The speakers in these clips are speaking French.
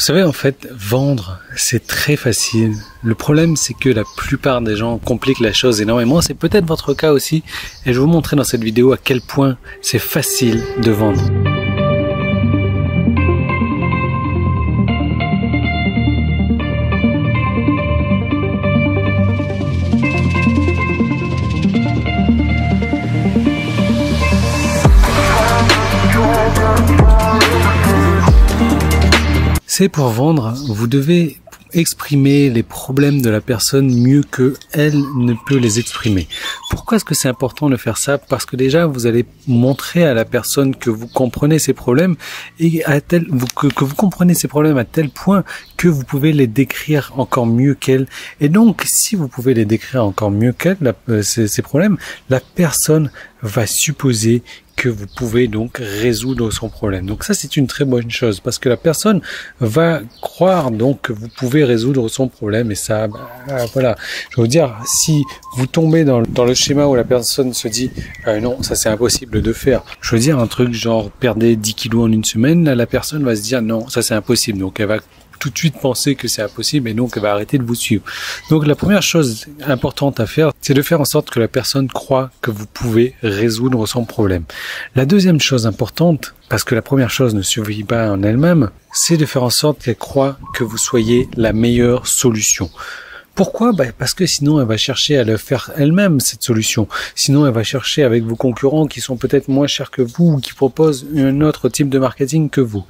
savez, en fait, vendre, c'est très facile. Le problème, c'est que la plupart des gens compliquent la chose énormément. C'est peut-être votre cas aussi. Et je vais vous montrer dans cette vidéo à quel point c'est facile de vendre. C'est pour vendre, vous devez exprimer les problèmes de la personne mieux que elle ne peut les exprimer. Pourquoi est-ce que c'est important de faire ça? Parce que déjà, vous allez montrer à la personne que vous comprenez ses problèmes et que vous comprenez ses problèmes à tel point que vous pouvez les décrire encore mieux qu'elle. Et donc, si vous pouvez les décrire encore mieux qu'elle, ces problèmes, la personne va supposer que vous pouvez donc résoudre son problème. Donc ça, c'est une très bonne chose parce que la personne va croire donc que vous pouvez résoudre son problème et ça, voilà. Je veux dire, si vous tombez dans le schéma où la personne se dit non, ça c'est impossible de faire. Je veux dire un truc genre perdez 10 kilos en une semaine, là, la personne va se dire non, ça c'est impossible. Donc elle va tout de suite penser que c'est impossible et donc elle va arrêter de vous suivre. Donc la première chose importante à faire, c'est de faire en sorte que la personne croit que vous pouvez résoudre son problème. La deuxième chose importante, parce que la première chose ne suffit pas en elle-même, c'est de faire en sorte qu'elle croit que vous soyez la meilleure solution. Pourquoi? Parce que sinon elle va chercher à le faire elle-même, cette solution. Sinon elle va chercher avec vos concurrents qui sont peut-être moins chers que vous ou qui proposent un autre type de marketing que vous.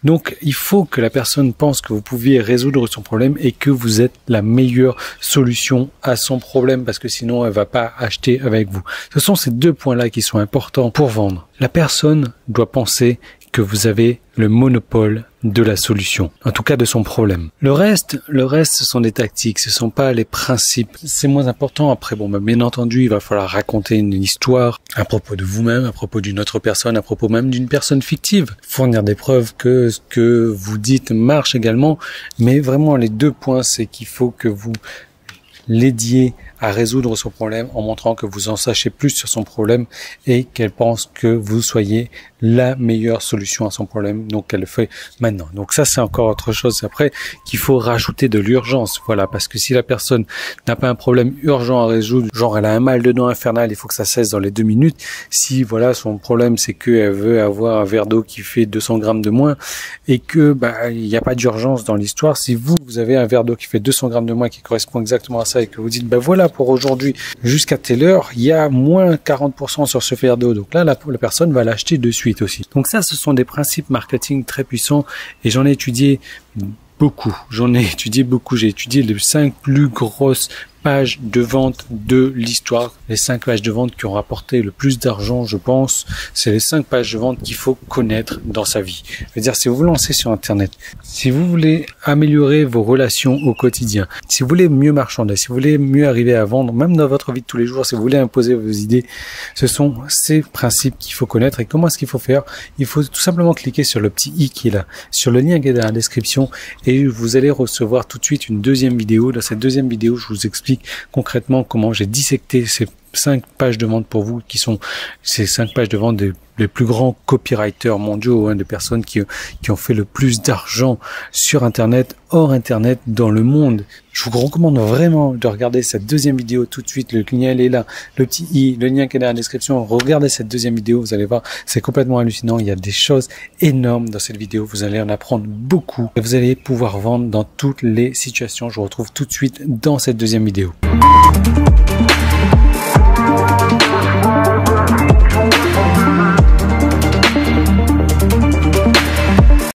Donc il faut que la personne pense que vous pouvez résoudre son problème et que vous êtes la meilleure solution à son problème parce que sinon elle va pas acheter avec vous. Ce sont ces deux points-là qui sont importants pour vendre. La personne doit penser que vous avez le monopole de la solution, en tout cas de son problème. Le reste, ce sont des tactiques, ce sont pas les principes. C'est moins important. Après, bien entendu, il va falloir raconter une histoire à propos de vous-même, à propos d'une autre personne, à propos même d'une personne fictive. Fournir des preuves que ce que vous dites marche également. Mais vraiment, les deux points, c'est qu'il faut que vous l'aidiez à résoudre son problème en montrant que vous en sachez plus sur son problème et qu'elle pense que vous soyez la meilleure solution à son problème. Donc elle le fait maintenant. Donc ça c'est encore autre chose. Après qu'il faut rajouter de l'urgence. Voilà, parce que si la personne n'a pas un problème urgent à résoudre, genre elle a un mal de dents infernal, il faut que ça cesse dans les 2 minutes. Si voilà son problème c'est qu'elle veut avoir un verre d'eau qui fait 200 grammes de moins et que il n'y a pas d'urgence dans l'histoire. Si vous avez un verre d'eau qui fait 200 grammes de moins qui correspond exactement à ça et que vous dites voilà pour aujourd'hui jusqu'à telle heure il y a moins 40% sur ce verre d'eau, donc là la personne va l'acheter de suite aussi. Donc ça, ce sont des principes marketing très puissants et j'en ai étudié beaucoup. J'ai étudié les 5 plus grosses pages de vente de l'histoire. Les 5 pages de vente qui ont rapporté le plus d'argent, je pense, c'est les 5 pages de vente qu'il faut connaître dans sa vie. Je veux dire, si vous vous lancez sur Internet, si vous voulez améliorer vos relations au quotidien, si vous voulez mieux marchander, si vous voulez mieux arriver à vendre, même dans votre vie de tous les jours, si vous voulez imposer vos idées, ce sont ces principes qu'il faut connaître. Et comment est-ce qu'il faut faire? Il faut tout simplement cliquer sur le petit i qui est là, sur le lien qui est dans la description et vous allez recevoir tout de suite une deuxième vidéo. Dans cette deuxième vidéo, je vous explique concrètement comment j'ai dissecté ces 5 pages de vente pour vous, qui sont ces 5 pages de vente des plus grands copywriters mondiaux, des personnes qui ont fait le plus d'argent sur Internet, hors Internet, dans le monde. Je vous recommande vraiment de regarder cette deuxième vidéo tout de suite. Le lien il est là, le petit i, le lien qui est dans la description. Regardez cette deuxième vidéo, vous allez voir, c'est complètement hallucinant. Il y a des choses énormes dans cette vidéo. Vous allez en apprendre beaucoup et vous allez pouvoir vendre dans toutes les situations. Je vous retrouve tout de suite dans cette deuxième vidéo.